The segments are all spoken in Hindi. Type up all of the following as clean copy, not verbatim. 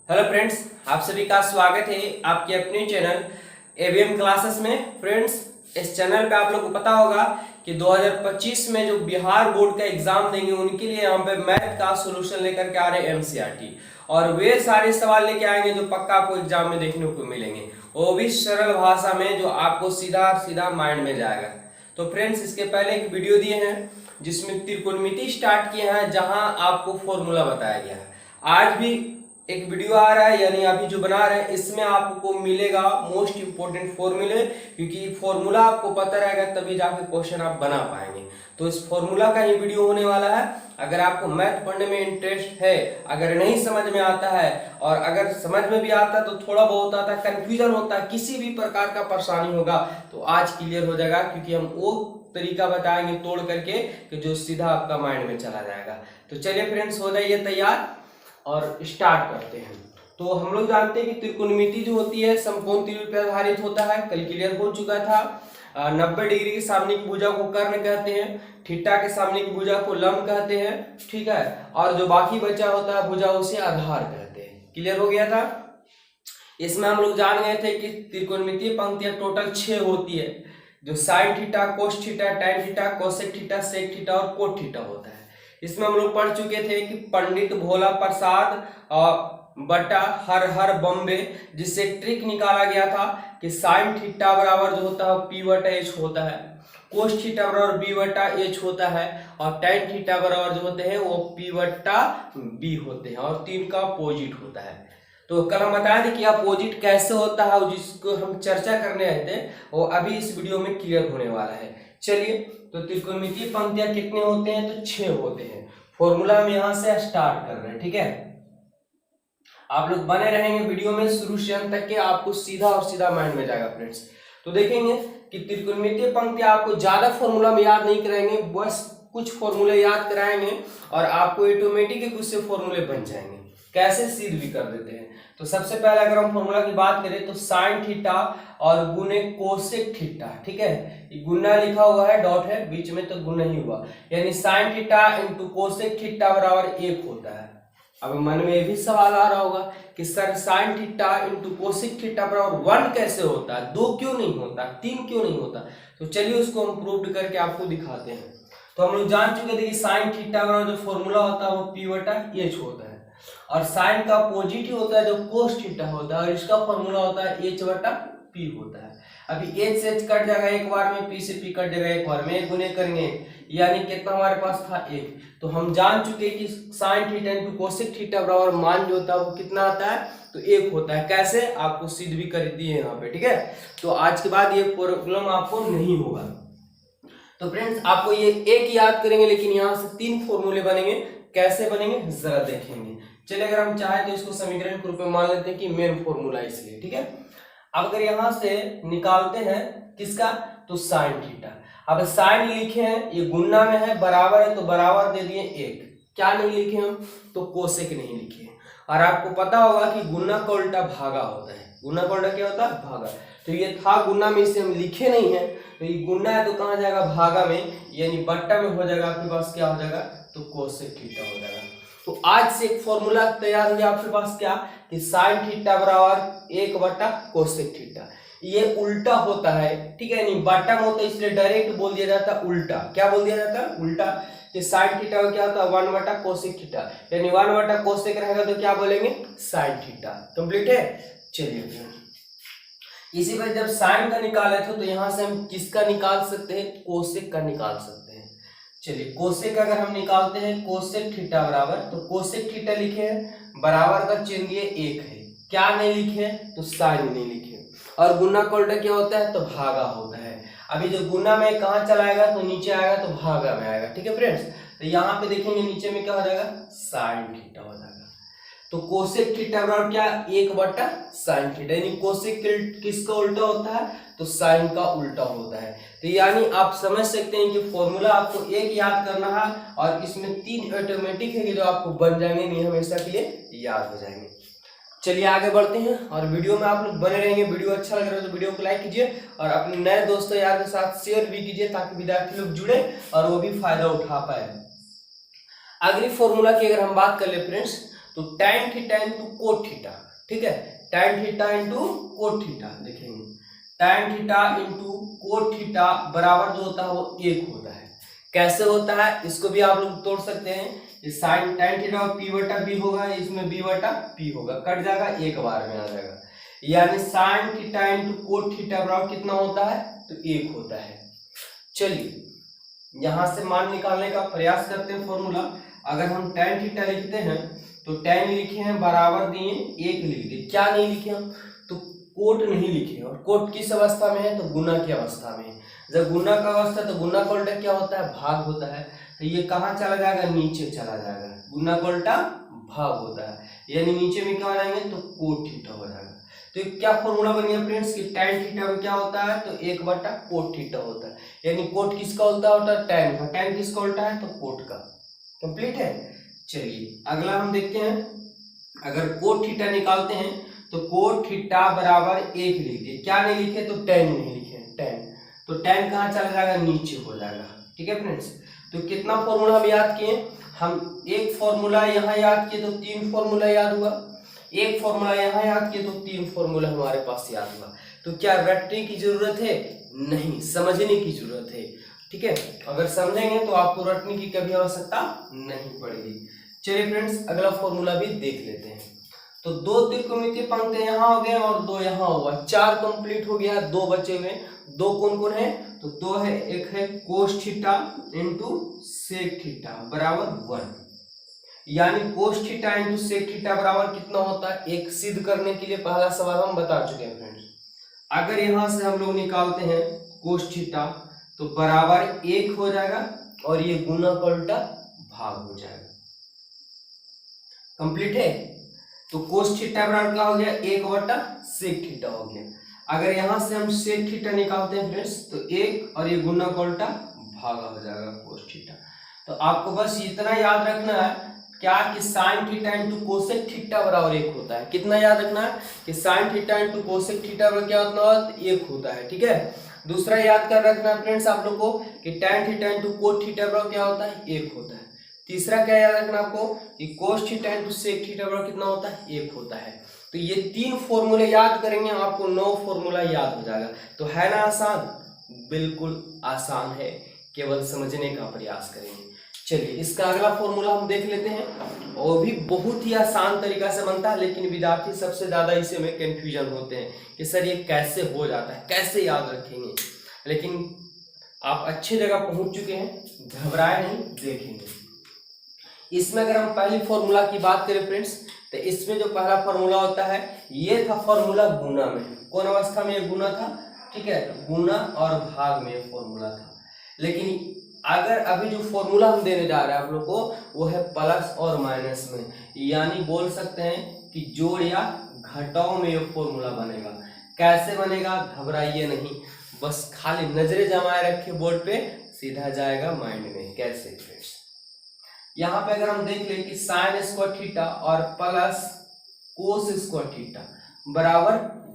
हेलो फ्रेंड्स, आप सभी का स्वागत है आपके अपने चैनल एवीएम क्लासेस में। फ्रेंड्स, इस चैनल पे आप लोग को पता होगा कि 2025 में जो बिहार बोर्ड का एग्जाम देंगे उनके लिए यहाँ पे मैथ का सॉल्यूशन लेकर के आ रहे हैं एनसीईआरटी, और वे सारे सवाल लेके आएंगे जो पक्का आपको एग्जाम में देखने को मिलेंगे, वो भी सरल भाषा में जो आपको सीधा सीधा माइंड में जाएगा। तो फ्रेंड्स, इसके पहले एक वीडियो दिए हैं जिसमें त्रिकोणमिति स्टार्ट किए हैं, जहां आपको फॉर्मूला बताया गया है। आज भी एक वीडियो आ रहा है, यानी अभी जो बना रहे हैं इसमें आपको मिलेगा मोस्ट इंपोर्टेंट फॉर्मूले, क्योंकि फॉर्मूला आपको पता रहेगा तभी जाके क्वेश्चन आप बना पाएंगे। तो इस फॉर्मूला का ही वीडियो होने वाला है। अगर आपको मैथ पढ़ने में इंटरेस्ट है, अगर नहीं समझ में आता है, और अगर समझ में भी आता है तो थोड़ा बहुत आता है, कंफ्यूजन होता है, किसी भी प्रकार का परेशानी होगा तो आज क्लियर हो जाएगा, क्योंकि हम वो तरीका बताएंगे तोड़ करके कि जो सीधा आपका माइंड में चला जाएगा। तो चलिए फ्रेंड्स, हो जाइए तैयार और स्टार्ट करते हैं। तो हम लोग जानते हैं कि त्रिकोणमिति जो होती है समकोण त्रिभुज पर आधारित होता है, कल क्लियर हो चुका था। 90 डिग्री के सामने की भुजा को कर्ण कहते हैं, थीटा के सामने की भुजा को लंब कहते हैं, ठीक है, और जो बाकी बचा होता है भुजा उसे आधार कहते हैं। क्लियर हो गया था। इसमें हम लोग जान गए थे कि त्रिकोणमितीय पंक्तियां टोटल 6 होती है, जो sine theta, cos theta, tan theta, cosec theta, sec theta और कोट थीटा होता है। इसमें हम लोग पढ़ चुके थे कि पंडित भोला प्रसाद बटा हर हर बम्बे, जिससे ट्रिक निकाला गया था कि साइन थीटा बराबर जो होता है पी बटा एच होता है, कोस थीटा बराबर बी बटा एच होता है, और टैन थीटा बराबर जो होते हैं वो पी बटा बी होते हैं, और तीन का अपोजिट होता है। तो कल हम बताए थे कि अपोजिट कैसे होता है, जिसको हम चर्चा करने आए थे, वो अभी इस वीडियो में क्लियर होने वाला है। चलिए, तो त्रिकोणमितीय पंक्तियां कितने होते हैं? तो 6 होते हैं। फॉर्मूला हम यहां से स्टार्ट कर रहे हैं, ठीक है। आप लोग बने रहेंगे वीडियो में शुरू से अंत तक के, आपको सीधा और सीधा माइंड में जाएगा फ्रेंड्स। तो देखेंगे कि त्रिकोणमितीय पंक्तियां आपको ज्यादा फॉर्मूला में याद नहीं कराएंगे, बस कुछ फॉर्मूले याद कराएंगे और आपको ऑटोमेटिक कुछ से फॉर्मूले बन जाएंगे। कैसे? सिद्ध भी कर देते हैं। तो सबसे पहले अगर हम फॉर्मूला की बात करें तो साइन थीटा और गुने कोसेक थीटा, ठीक है, ये गुना लिखा हुआ है, डॉट है बीच में तो गुना ही हुआ, यानी sine theta into cosec theta बराबर 1 होता है। अब मन में ये भी सवाल आ रहा होगा कि sir sine theta into cosec theta बराबर 1 कैसे होता है, 2 क्यों नहीं होता, 3 क्यों नहीं होता? तो चलिए उसको हम प्रूव करके आपको दिखाते हैं। तो हम लोग जान चुके थे कि साइन थीटा बराबर जो फॉर्मूला होता है वो पी बटा एच होता है, और साइन का अपोजिट ही होता है जो कोस थीटा होता है, और इसका फॉर्मूला होता है एच बटा पी होता है। अभी एच से एच कट जाएगा एक बार में, पी से पी कट जाएगा एक बार में, गुने करेंगे यानी कितना हमारे पास था 1। तो हम जान चुके कि sine theta into cosec theta बराबर मान जो होता है वो कितना आता है? तो 1 होता है। कैसे? आपको सिद्ध भी कर दिए यहाँ पे, ठीक है। तो आज के बाद ये प्रॉब्लम आपको नहीं होगा। तो फ्रेंड्स, आपको ये एक याद करेंगे, लेकिन यहाँ से 3 फॉर्मूले बनेंगे। कैसे बनेंगे जरा देखेंगे। चलिए, अगर हम चाहे तो इसको समीकरण के रूप में मान लेते हैं कि मेन फॉर्मूला इसलिए, ठीक है। अब अगर यहां से निकालते हैं किसका? तो साइन थीटा। अब साइन लिखे हैं, ये गुना में है, बराबर है तो बराबर दे दिए 1। क्या नहीं लिखे हम? तो कोसेक नहीं लिखे। और आपको पता होगा कि गुना का उल्टा भागा होता है। गुना का उल्टा क्या होता है? भागा। तो ये था गुना में, इसे हम लिखे नहीं है, तो ये गुना है तो कहाँ जाएगा? भागा में, यानी बट्टा में हो जाएगा आपके पास। क्या हो जाएगा? तो कोसेक थीटा हो जाएगा। तो आज से एक फॉर्मूला तैयार हो गया आपके पास, क्या कि साइन थीटा बराबर 1 बटा कोसेक थीटा। ये उल्टा होता है, ठीक है, नहीं बट्टा में होता है, इसलिए डायरेक्ट बोल दिया जाता है उल्टा। क्या बोल दिया जाता है? उल्टा। कि साइन थीटा का क्या होता है? 1 बटा कोसेक थीटा, यानी 1 बटा कोसेक रहेगा तो क्या बोलेंगे? Sine theta. कंप्लीट है। चलिए, इसी पर जब साइन का निकाले थे तो यहां से हम किसका निकाल सकते हैं? कोसेक का निकाल सकते हैं। चलिए, कोसेक अगर हम निकालते हैं कोसेक थीटा बराबर, तो कोसेक थीटा लिखे हैं, बराबर का चिन्ह दिए 1 है। क्या नहीं लिखे? तो साइन नहीं लिखे। और गुना का उल्टा क्या होता है? तो भागा होता है। अभी जो गुना में कहाँ चलाएगा? तो नीचे आएगा तो भागा में आएगा, ठीक है फ्रेंड्स। तो यहाँ पे देखेंगे नीचे में क्या हो जाएगा? साइन थीटा हो जाएगा। तो कोसेक थीटा बराबर क्या? 1 बटा साइन थीटा, यानी कोसेक किसका उल्टा होता है? तो साइन का उल्टा होता है। तो यानी आप समझ सकते हैं कि फॉर्मूला आपको एक याद करना है, और इसमें 3 ऑटोमेटिक है कि जो आपको बन जाएंगे, नहीं हमेशा के लिए याद हो जाएंगे। चलिए आगे बढ़ते हैं, और वीडियो में आप लोग बने रहेंगे। वीडियो अच्छा लग रहा है तो वीडियो को लाइक कीजिए, और अपने नए दोस्तों यार के साथ शेयर भी कीजिए, ताकि विद्यार्थी लोग जुड़े और वो भी फायदा उठा पाए। अगली फॉर्मूला की अगर हम बात कर ले फ्रेंड्स, तो tan theta into cot theta, ठीक है, tan theta into cot theta देखेंगे, tan theta into cot theta बराबर जो होता है वो 1 होता है। कैसे होता है इसको भी आप लोग तोड़ सकते हैं, ये साइन tan थीटा p बटा b होगा, इसमें b बटा p होगा, कट जाएगा, एक बार में आ जाएगा, यानी sine theta into cot theta बराबर कितना होता है, तो 1 होता है। चलिए यहां से मान निकालने का प्रयास करते हैं फॉर्मूला। अगर हम tan थीटा लिखते हैं तो tan लिखे हैं बराबर दिए 1 लिख दिए, क्या नहीं लिखे हम, तो कोट नहीं लिखे, और कोट किस अवस्था में है, तो गुना की अवस्था में है। जब गुना का अवस्था तो गुना का उल्टा क्या होता है, भाग होता है, तो ये कहाँ चला जाएगा, नीचे चला जाएगा, गुना का उल्टा भाग होता है, यानी नीचे में क्या हो जाएंगे, तो कोट थीटा हो जाएगा। तो क्या फॉर्मूला बन गया फ्रेंड्स कि tan थीटा में क्या होता है, तो 1 बटा कोट थीटा होता है, यानी कोट किसका उल्टा होता है, tan का, tan किसका उल्टा है, तो कोट का। कंप्लीट है। चलिए अगला हम देखते हैं, अगर कोट थीटा निकालते हैं तो कोट थीटा बराबर 1 लिख दिए, क्या नहीं लिखे, तो tan नहीं लिखे, tan, तो tan कहाँ चला जाएगा, नीचे हो जाएगा, ठीक है फ्रेंड्स। तो कितना फॉर्मूला हम याद किए, हम एक फॉर्मूला यहाँ याद किए तो 3 फॉर्मूला याद हुआ, एक फॉर्मूला यहाँ याद किए तो 3 फॉर्मूला हमारे पास याद हुआ। तो क्या रटने की जरूरत है, नहीं, समझने की जरूरत है, ठीक है। अगर समझेंगे तो आपको रटने की कभी आवश्यकता नहीं पड़ेगी। चलिए फ्रेंड्स अगला फॉर्मूला भी देख लेते हैं। तो 2 त्रिकोणमितीय पंक्ति यहाँ हो गए और 2 यहाँ हुआ, 4 कंप्लीट हो गया, 2 बचे हुए, 2 कौन कौन है, तो 2 है, एक है cos theta into sec theta बराबर 1, यानी cos theta into sec theta बराबर कितना होता है, एक सिद्ध करने के लिए पहला सवाल हम बता चुके हैं फ्रेंड्स। अगर यहां से हम लोग निकालते हैं कोस थीटा तो बराबर 1 हो जाएगा और ये गुना का उल्टा भाग हो जाएगा। कंप्लीट है। तो कोस थीटा बराबर क्या हो गया, 1 बटा सेक थीटा हो गया। अगर यहां से हम सेक थीटा निकालते हैं फ्रेंड्स तो 1 और ये गुना का उल्टा भागा हो जाएगा कोस थीटा। तो आपको बस इतना याद रखना है क्या कि sine theta into cosec theta बराबर 1 होता है। कितना याद रखना है कि sine theta into cosec theta बराबर क्या होता है, 1 होता है, ठीक है। दूसरा याद कर रखना है फ्रेंड्स आप लोग को कि tan theta into cot theta बराबर क्या होता है, 1 होता है। तीसरा क्या याद रखना आपको कि cos theta into sec theta बराबर कितना होता है, 1 होता है। तो ये 3 फॉर्मूले याद करेंगे आपको 9 फॉर्मूला याद हो जाएगा। तो है ना आसान, बिल्कुल आसान है, केवल समझने का प्रयास करेंगे। चलिए इसका अगला फॉर्मूला हम देख लेते हैं, और भी बहुत ही आसान तरीका से बनता है, लेकिन विद्यार्थी सबसे ज्यादा इसे में कंफ्यूजन होते हैं कि सर ये कैसे हो जाता है, कैसे याद रखेंगे। लेकिन आप अच्छी जगह पहुंच चुके हैं, घबराए नहीं, देखेंगे। इसमें अगर हम पहली फॉर्मूला की बात करें फ्रेंड्स तो इसमें जो पहला फॉर्मूला होता है ये था फॉर्मूला गुना में, कौन अवस्था में ये गुना था, ठीक है, गुना और भाग में ये फॉर्मूला था। लेकिन अगर अभी जो फॉर्मूला हम देने जा रहे हैं आप लोग को वो है प्लस और माइनस में, यानी बोल सकते हैं कि जोड़ या घटाव में ये फॉर्मूला बनेगा। कैसे बनेगा घबराइए नहीं, बस खाली नजरें जमाए रखे बोर्ड पे, सीधा जाएगा माइंड में। कैसे फ्रेंड्स, यहाँ पे अगर हम देख लें कि साइन स्क्वायर थीटा और प्लस कोस स्क्वायर थीटा बराबर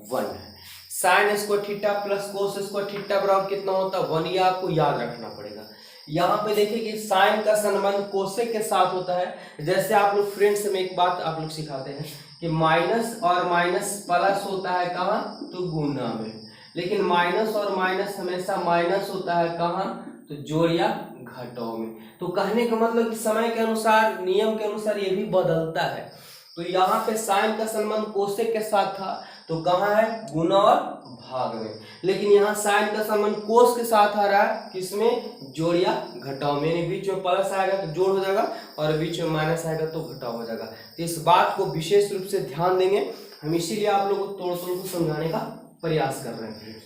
1 है। Sign square theta plus cos square theta बराबर कितना होता है, 1, ये आपको याद रखना पड़ेगा। यहाँ पे देखिए कि साइन का संबंध कोसेक के साथ होता है। जैसे आप लोग फ्रेंड्स में एक बात आप लोग सिखाते हैं कि माइनस और माइनस प्लस होता है कहाँ, तो गुना में, लेकिन माइनस और माइनस हमेशा माइनस होता है कहाँ, तो जोड़ या घटाव में। तो कहने का मतलब कि समय के अनुसार, नियम के अनुसार ये भी बदलता है। तो यहाँ पे साइन का संबंध कोसेक के साथ था तो कहाँ है, गुना और भाग में, लेकिन यहाँ साइन का संबंध कोस के साथ आ रहा है, किसमें, जोड़ या घटाव में, यानी बीच में प्लस आएगा तो जोड़ हो जाएगा और बीच में माइनस आएगा तो घटाव हो जाएगा। तो इस बात को विशेष रूप से ध्यान देंगे हम, इसीलिए आप लोगों को तोड़ तोड़ को समझाने का प्रयास कर रहे हैं।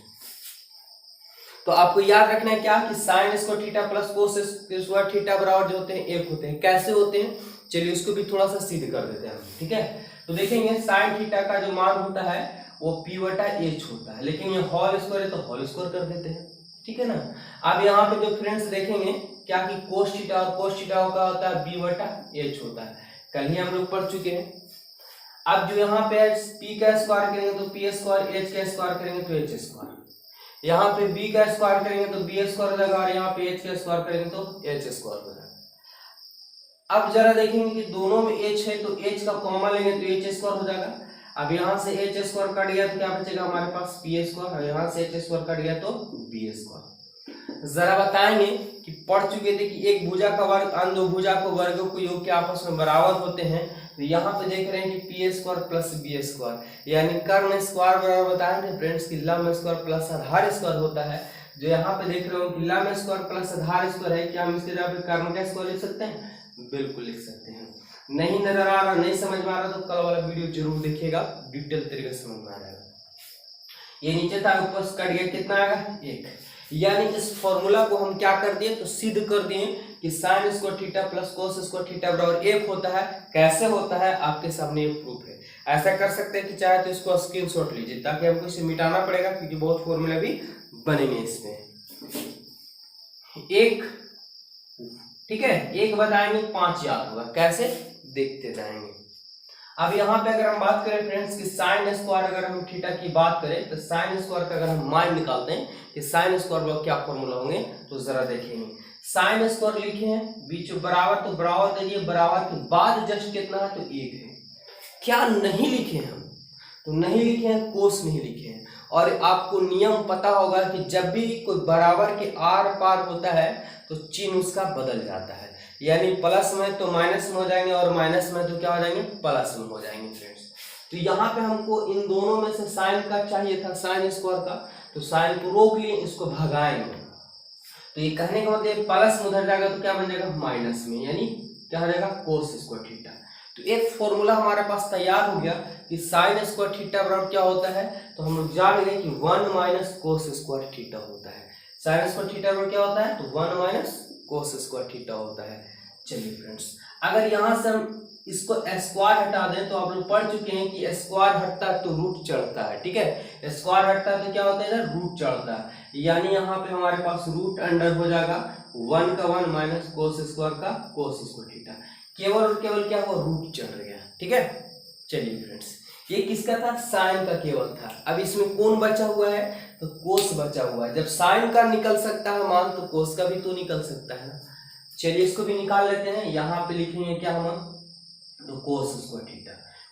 तो आपको याद रखना है क्या कि sign square theta plus cos square theta बराबर जो होते हैं 1 होते हैं। कैसे होते हैं, चलिए उसको भी थोड़ा सा सिद्ध कर देते हैं, ठीक है। तो देखेंगे साइन थीटा का जो मान होता है वो p बटा h होता है, लेकिन ये होल स्क्वायर है तो होल स्क्वायर कर देते हैं, ठीक है ना। अब यहाँ पे जो फ्रेंड्स देखेंगे क्या कि कोस थीटा और कोस थीटा का होता है b बटा h होता है, कल ही हम लोग पढ़ चुके हैं। अब जो यहाँ पे p का स्क्वायर करेंगे तो p स्क्वायर, h का स्क्वायर करेंगे तो h स्क्वायर, यहाँ पे b का स्क्वायर करेंगे तो b स्क्वायर हो जाएगा और यहाँ पे h का स्क्वायर करेंगे तो h स्क्वायर हो जाएगा। अब जरा देखेंगे कि दोनों में h है तो h का कॉमन लेंगे तो h स्क्वायर हो जाएगा। अब यहाँ से h स्क्वायर कट गया तो क्या बचेगा हमारे पास p स्क्वायर, और यहाँ से h स्क्वायर कट गया तो b स्क्वायर। जरा बताएंगे कि पढ़ चुके थे कि एक भुजा का वर्ग अन्य दो भुजा के वर्गों को योग के आपस में बराबर होते हैं। तो यहाँ पे देख रहे हैं कि P square plus B square यानी कर्ण स्क्वायर बराबर बताए थे फ्रेंड्स कि लंब स्क्वायर प्लस आधार स्क्वायर होता है। जो यहाँ पे देख रहे हो कि लंब स्क्वायर प्लस आधार स्क्वायर है, क्या हम इसके जगह पे कर्ण का स्क्वायर लिख सकते हैं? बिल्कुल लिख सकते हैं। नहीं नजर आ रहा, नहीं समझ में आ रहा तो कल वाला वीडियो जरूर देखिएगा, डिटेल तरीके से समझ में आ जाएगा। ये नीचे था ऊपर कट गया, कितना आएगा? 1। यानी इस फॉर्मूला को हम क्या कर दिए तो सिद्ध कर दिए कि sign square theta plus cos square theta बराबर 1 होता है। कैसे होता है आपके सामने ये प्रूफ है। ऐसा कर सकते हैं कि चाहे तो इसको स्क्रीनशॉट लीजिए ताकि हमको इसे मिटाना पड़ेगा क्योंकि बहुत फॉर्मूला भी बनेंगे इसमें। एक ठीक है, एक बताएंगे 5 याद होगा, कैसे देखते जाएंगे। अब यहाँ पे अगर हम बात करें फ्रेंड्स कि साइन स्क्वायर अगर हम थीटा की बात करें तो साइन स्क्वायर का अगर हम मान निकालते हैं कि साइन स्क्वायर का क्या फॉर्मूला होंगे तो जरा देखेंगे। साइन स्क्वायर लिखे हैं बीच में बराबर, तो बराबर दे दिए, बराबर के बाद जस्ट कितना है तो 1 है। क्या नहीं लिखे हम तो नहीं लिखे हैं, कोस नहीं लिखे हैं। और आपको नियम पता होगा कि जब भी कोई बराबर के आर पार होता है तो चिन्ह उसका बदल जाता है, यानी प्लस में तो माइनस में हो जाएंगे और माइनस में तो क्या हो जाएंगे? प्लस में हो जाएंगे फ्रेंड्स। तो यहाँ पे हमको इन दोनों में से साइन का चाहिए था, साइन स्क्वायर का, तो साइन को रोक लिए, इसको भगाएंगे। तो ये कहने का मतलब प्लस में उधर जाएगा तो क्या बन जाएगा? माइनस में, यानी क्या हो जाएगा? Cos square theta. तो एक फॉर्मूला हमारे पास तैयार हो गया कि साइन स्क्वायर थीटा बराबर क्या होता है, तो हम लोग जान गए कि 1 माइनस कोस स्क्वायर थीटा होता है। साइन स्क्वायर थीटा बराबर क्या होता है तो 1 माइनस कोस स्क्वायर थीटा होता है। चलिए फ्रेंड्स, अगर यहाँ से हम इसको स्क्वायर हटा दें तो आप लोग पढ़ चुके हैं कि स्क्वायर हटता है तो रूट चढ़ता है। ठीक है, स्क्वायर हटता है तो क्या होता है ना? रूट चढ़ता है। यानी यहाँ पे हमारे पास रूट अंडर हो जाएगा 1 का 1 माइनस कोस स्क्वायर का कोस स्क्वायर थीटा। केवल और केवल क्या हुआ? रूट चढ़ गया। ठीक है, चलिए फ्रेंड्स, ये किसका था? साइन का केवल था। अब इसमें कौन बचा हुआ है तो कोस बचा हुआ है। जब साइन का निकल सकता है मान तो कोस का भी तो निकल सकता है ना। चलिए इसको भी निकाल लेते हैं। यहाँ पे लिखेंगे क्या हम तो cos square theta.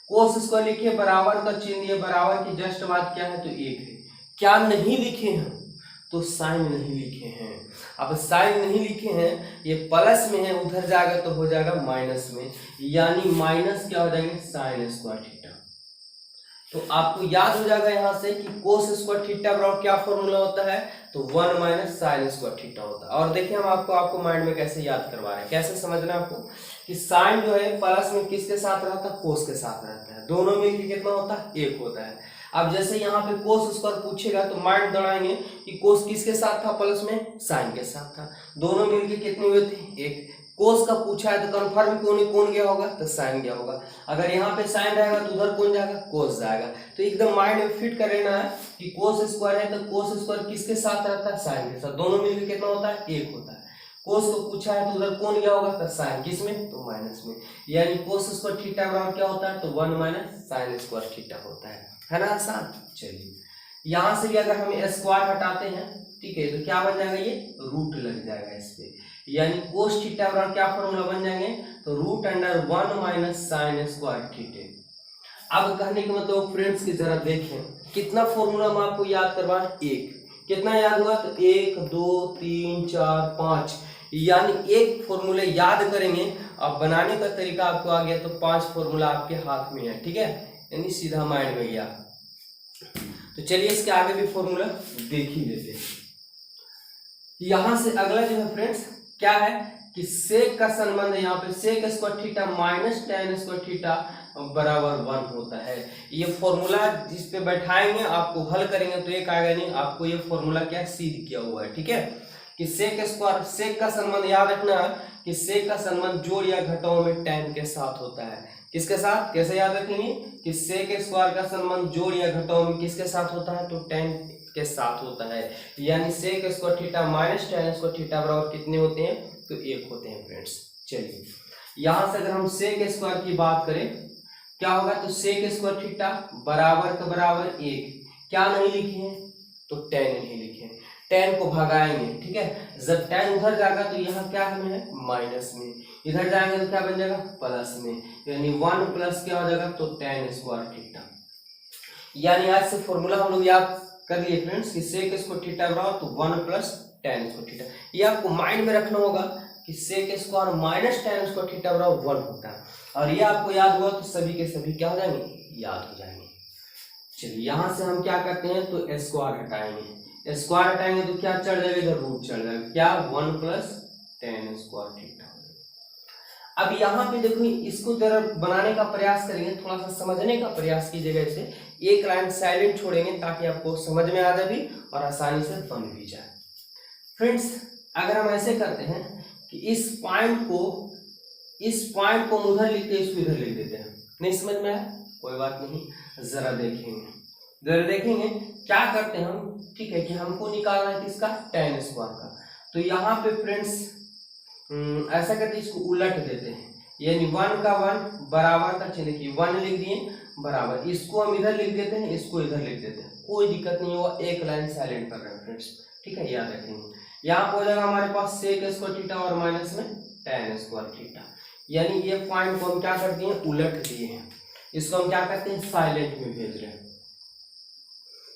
Cos square लिखिए, बराबर का चिन्ह दिए, बराबर की जस्ट बात क्या है तो 1 है। क्या नहीं लिखे हैं तो साइन नहीं लिखे हैं। अब साइन नहीं लिखे हैं, ये प्लस में है, उधर जाएगा तो हो जाएगा माइनस में, यानी माइनस क्या हो जाएंगे? Sign square theta. तो आपको याद हो जाएगा यहाँ से कि कोस स्क्वायर थीटा बराबर क्या फॉर्मूला होता है तो 1 माइनस साइन स्क्वायर थीटा होता है। और देखिए हम आपको माइंड में कैसे याद करवा रहे हैं, कैसे समझना है आपको कि साइन जो है प्लस में किसके साथ रहता है? कोस के साथ रहता है। दोनों में कितना होता है? 1 होता है। अब जैसे यहाँ पे कोस स्क्वायर पूछेगा तो माइंड दौड़ाएंगे कि कोस किसके साथ था? प्लस में साइन के साथ था। दोनों मिलके कितने हुए थे? 1। कोस का पूछा है तो कंफर्म कौन गया होगा तो साइन गया होगा। अगर यहाँ पे साइन रहेगा तो उधर कौन जाएगा? कोस जाएगा। तो एकदम माइंड में फिट कर लेना है कि कोस स्क्वायर है तो कोस स्क्वायर किसके साथ रहता है? साइन के साथ। दोनों मिलकर कितना होता है? 1 होता है। कोस को पूछा है तो उधर कौन गया होगा तो साइन, किसमें तो माइनस में, यानी कोस स्क्वायर थीटा बराबर क्या होता है तो 1 माइनस साइन स्क्वायर थीटा होता है ना आसान। चलिए यहाँ से भी अगर हम स्क्वायर हटाते हैं ठीक है तो क्या बन जाएगा? ये रूट लग जाएगा इस पे, यानी कोस थीटा बराबर क्या फॉर्मूला बन जाएंगे तो root under 1 minus sine square theta. अब कहने का मतलब फ्रेंड्स की जरा देखें कितना फॉर्मूला हम आपको याद करवा, 1। कितना याद हुआ तो 1 2 3 4 5, यानी एक फॉर्मूला याद करेंगे। अब बनाने का तरीका आपको आ गया तो 5 फॉर्मूला आपके हाथ में है। ठीक है, यानी सीधा माइंड में गया। तो चलिए इसके आगे भी फॉर्मूला देख ही लेते हैं। यहां से अगला जो है फ्रेंड्स क्या है कि सेक का संबंध, यहाँ पे sec square theta minus tan square theta बराबर 1 होता है। ये फॉर्मूला जिस पे बैठाएंगे आपको हल करेंगे तो एक आएगा नहीं, आपको ये फॉर्मूला क्या सिद्ध किया हुआ है। ठीक है, कि सेक स्क्वायर, सेक का संबंध याद रखना है कि सेक का संबंध जोड़ या घटाओ में टेन के साथ होता है। किसके साथ? कैसे याद रखेंगे कि सेक स्क्वायर का संबंध जोड़ या घटाओ में किसके साथ होता है तो टेन के साथ होता है। यानी sec square theta minus tan square theta बराबर कितने होते हैं तो 1 होते हैं फ्रेंड्स। चलिए यहां से अगर हम सेक स्क्वायर की बात करें क्या होगा तो सेक स्क्वायर थीटा बराबर का बराबर 1। क्या नहीं लिखे हैं तो टेन नहीं लिखे हैं, टेन को भगाएंगे। ठीक है, जब टेन उधर जाएगा तो यहाँ क्या हमें है माइनस में, इधर जाएंगे तो क्या बन जाएगा प्लस में, यानी 1 प्लस क्या हो जाएगा तो tan स्क्वायर थीटा। यानी आज से फॉर्मूला हम लोग याद कर लिए फ्रेंड्स कि सेक स्क्वायर थीटा बराबर तो 1 प्लस tan स्क्वायर थीटा। ये आपको माइंड में रखना होगा कि sec square minus tan square theta बराबर 1 होता है, और ये आपको याद हुआ तो सभी के सभी क्या हो जाएंगे, याद हो जाएंगे। चलिए यहाँ से हम क्या करते हैं तो स्क्वायर हटाएंगे, स्क्वायर हटाएंगे तो क्या चढ़ जाएगा, इधर रूट चढ़ जाएगा, क्या 1 प्लस tan स्क्वायर थीटा। अब यहाँ पे देखो इसको जरा बनाने का प्रयास करेंगे, थोड़ा सा समझने का प्रयास कीजिएगा। इसे एक लाइन साइलेंट छोड़ेंगे ताकि आपको समझ में आ जाए भी और आसानी से बन भी जाए। फ्रेंड्स अगर हम ऐसे करते हैं कि इस पॉइंट को हम उधर लिखते हैं, इसको इधर लिख देते हैं, नहीं समझ में आया कोई बात नहीं, जरा देखेंगे क्या करते हैं हम। ठीक है कि हमको निकालना है किसका, tan स्क्वायर का। तो यहाँ पे फ्रेंड्स ऐसा करते इसको उलट देते हैं, यानी 1 का 1 बराबर का चिन्ह की 1 लिख दिए बराबर, इसको हम इधर लिख देते हैं, इसको इधर लिख देते हैं, कोई दिक्कत नहीं होगा, एक लाइन साइलेंट कर रहे हैं फ्रेंड्स। ठीक है याद रखेंगे। यहाँ पर हो जाएगा हमारे पास सेक स्क्वायर थीटा और माइनस में tan स्क्वायर थीटा, यानी ये पॉइंट को हम क्या कर दिए उलट दिए हैं, इसको हम क्या करते हैं साइलेंट में भेज रहे हैं।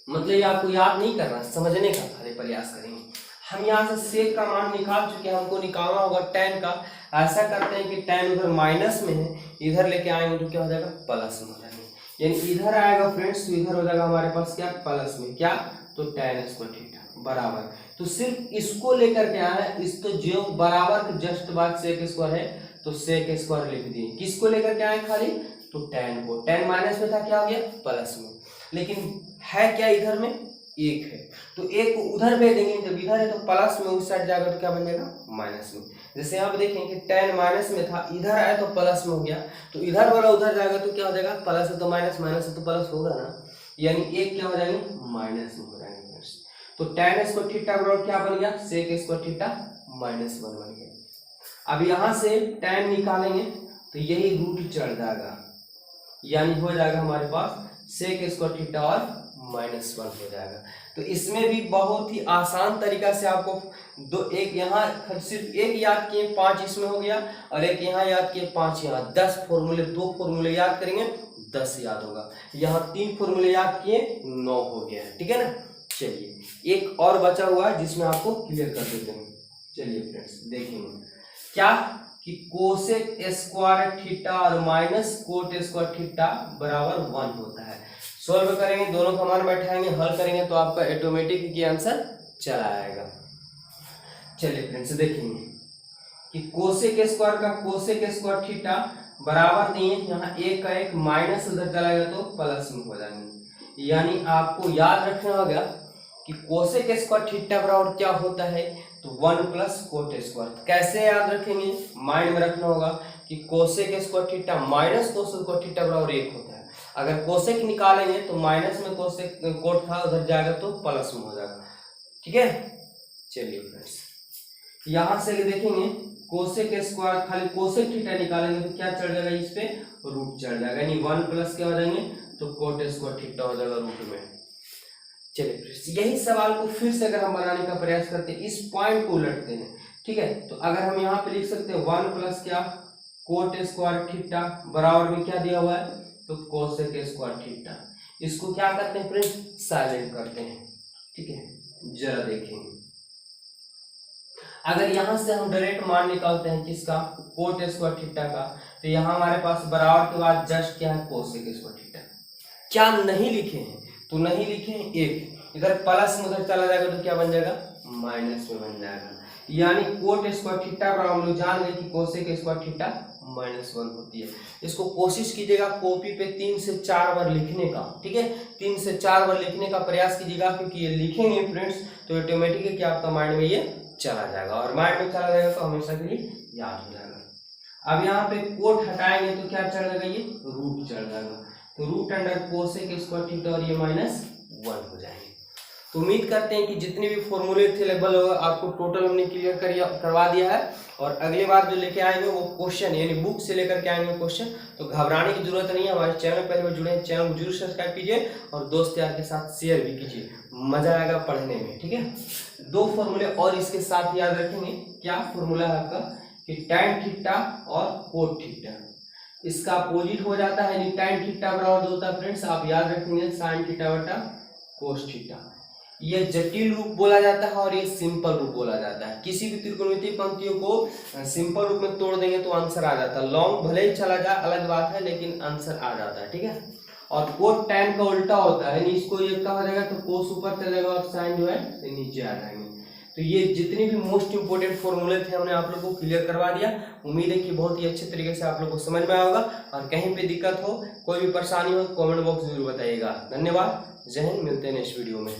मतलब ये आपको याद नहीं करना, समझने का खाली प्रयास करेंगे। हम यहाँ से सेक का मान निकाल चुके हैं, हमको निकालना होगा tan का। ऐसा करते हैं कि tan उधर माइनस में है, इधर लेके आएंगे तो क्या हो जाएगा प्लस में हो जाएंगे, यानी इधर आएगा फ्रेंड्स तो इधर हो जाएगा हमारे पास क्या प्लस में, क्या तो tan स्क्वायर थीटा बराबर। तो सिर्फ इसको लेकर के आना है, इस तो जो बराबर के जस्ट बाद सेक स्क्वायर है तो सेक स्क्वायर लिख दिए। किसको लेकर के आए खाली तो tan को, tan माइनस में था क्या हो गया प्लस में, लेकिन है क्या इधर में एक है तो एक को उधर भेज देंगे, जब इधर है तो प्लस में उस साइड जाएगा तो क्या बन जाएगा माइनस में। जैसे यहाँ पे देखेंगे tan माइनस में था, इधर आया तो प्लस में हो गया, तो इधर वाला उधर जाएगा तो क्या हो जाएगा प्लस है तो माइनस, माइनस है तो प्लस होगा ना, यानी एक क्या हो जाएंगे माइनस में हो जाएंगे। तो tan स्क्वायर थीटा बराबर क्या बन गया सेक स्क्वायर थीटा -1 बन गया। अब यहाँ से tan निकालेंगे तो यही रूट चढ़ जाएगा, यानी हो जाएगा हमारे पास सेक स्क्वायर थीटा और -1 हो जाएगा। तो इसमें भी बहुत ही आसान तरीका से आपको एक यहाँ सिर्फ एक याद किए 5 इसमें हो गया, और एक यहाँ याद किए 5 यहाँ, 10 फॉर्मूले, 2 फॉर्मूले याद करेंगे 10 याद होगा। यहाँ 3 फॉर्मूले याद किए 9 हो गया है, ठीक है ना। चलिए एक और बचा हुआ है जिसमें आपको क्लियर कर देते हैं। चलिए फ्रेंड्स देखेंगे क्या कि कोसेक स्क्वायर थीटा और माइनस कोट स्क्वायर थीटा बराबर 1 होता है। सॉल्व करेंगे, दोनों का मान बैठाएंगे, हल करेंगे तो आपका ऑटोमेटिक ही आंसर चला आएगा। चलिए फ्रेंड्स देखेंगे कि कोसेक स्क्वायर का कोसेक स्क्वायर थीटा बराबर दिए, यहाँ एक का एक माइनस उधर चलाएगा तो प्लस में हो जाएंगे। यानी आपको याद रखना होगा कि कोसेक स्क्वायर थीटा बराबर क्या होता है तो 1 प्लस कोट स्क्वायर। कैसे याद रखेंगे, माइंड में रखना होगा कि cosec square theta minus cosec square theta बराबर 1 होता है। अगर कोसेक निकालेंगे तो माइनस में कोसेक कोट था उधर जाएगा तो प्लस में हो जाएगा, ठीक है। चलिए फ्रेंड्स यहाँ से देखेंगे कोसेक स्क्वायर खाली कोसेक थीटा निकालेंगे तो क्या चढ़ जाएगा, इस पे रूट चढ़ जाएगा, यानी 1 प्लस क्या हो जाएंगे तो कोट स्क्वायर थीटा हो जाएगा रूट में। चलिए फ्रेंड्स यही सवाल को फिर से अगर हम बनाने का प्रयास करते हैं, इस पॉइंट को उलटते हैं, ठीक है। तो अगर हम यहाँ पे लिख सकते हैं 1 प्लस क्या कोट स्क्वायर थीटा बराबर में क्या दिया हुआ है तो कोसेक स्क्वायर थीटा। इसको क्या करते हैं फ्रेंड्स साइलेंट करते हैं, ठीक है। जरा देखेंगे अगर यहाँ से हम डायरेक्ट मान निकालते हैं किसका कोट स्क्वायर थीटा का, तो यहाँ हमारे पास बराबर के बाद जस्ट क्या है कोसेक स्क्वायर थीटा। क्या नहीं लिखे हैं तो नहीं लिखे हैं एक, इधर प्लस में उधर चला जाएगा तो क्या बन जाएगा माइनस में बन जाएगा। यानी कोट स्क्वायर थीटा बराबर हम लोग जान गए कि कोसेक स्क्वायर थीटा -1 होती है। इसको कोशिश कीजिएगा कॉपी पे 3 से 4 बार लिखने का, ठीक है। 3 से 4 बार लिखने का प्रयास कीजिएगा, क्योंकि ये लिखेंगे फ्रेंड्स तो ऑटोमेटिकली क्या आपका माइंड में ये चला जाएगा, और माइंड में चला जाएगा तो हमेशा के लिए याद हो जाएगा। अब यहाँ पे कोट हटाएंगे तो क्या चढ़ जाएगा, ये रूट चढ़ जाएगा, तो root under cosec square theta और ये -1 हो जाएंगे। तो उम्मीद करते हैं कि जितने भी फॉर्मूले थे लगभग आपको टोटल हमने क्लियर करवा दिया है, और अगली बार जो लेके आएंगे वो क्वेश्चन यानी बुक से लेकर के आएंगे क्वेश्चन। तो घबराने की जरूरत नहीं है, हमारे चैनल पहले में जुड़े हैं, चैनल को जरूर सब्सक्राइब कीजिए और दोस्त यार के साथ शेयर भी कीजिए, मजा आएगा पढ़ने में, ठीक है। 2 फॉर्मूले और इसके साथ याद रखेंगे। क्या फॉर्मूला है आपका कि tan थीटा और कोट थीटा, इसका अपोजिट हो जाता है, यानी tan थीटा बराबर जो होता है फ्रेंड्स आप याद रखेंगे sin थीटा बटा cos थीटा। ये जटिल रूप बोला जाता है और ये सिंपल रूप बोला जाता है। किसी भी त्रिकोणमितीय पंक्तियों को सिंपल रूप में तोड़ देंगे तो आंसर आ जाता है, लॉन्ग भले ही चला जाए अलग बात है, लेकिन आंसर आ जाता है, ठीक है। और कोट tan का उल्टा होता है, यानी इसको ये क्या हो जाएगा तो कोस ऊपर चलेगा और साइन जो है नीचे आ जाएंगे। तो ये जितने भी मोस्ट इंपोर्टेंट फॉर्मूले थे हमने आप लोग को क्लियर करवा दिया। उम्मीद है कि बहुत ही अच्छे तरीके से आप लोग को समझ में आया होगा, और कहीं पे दिक्कत हो, कोई भी परेशानी हो, कमेंट बॉक्स में जरूर बताइएगा। धन्यवाद, जय हिंद, मिलते हैं नेक्स्ट वीडियो में।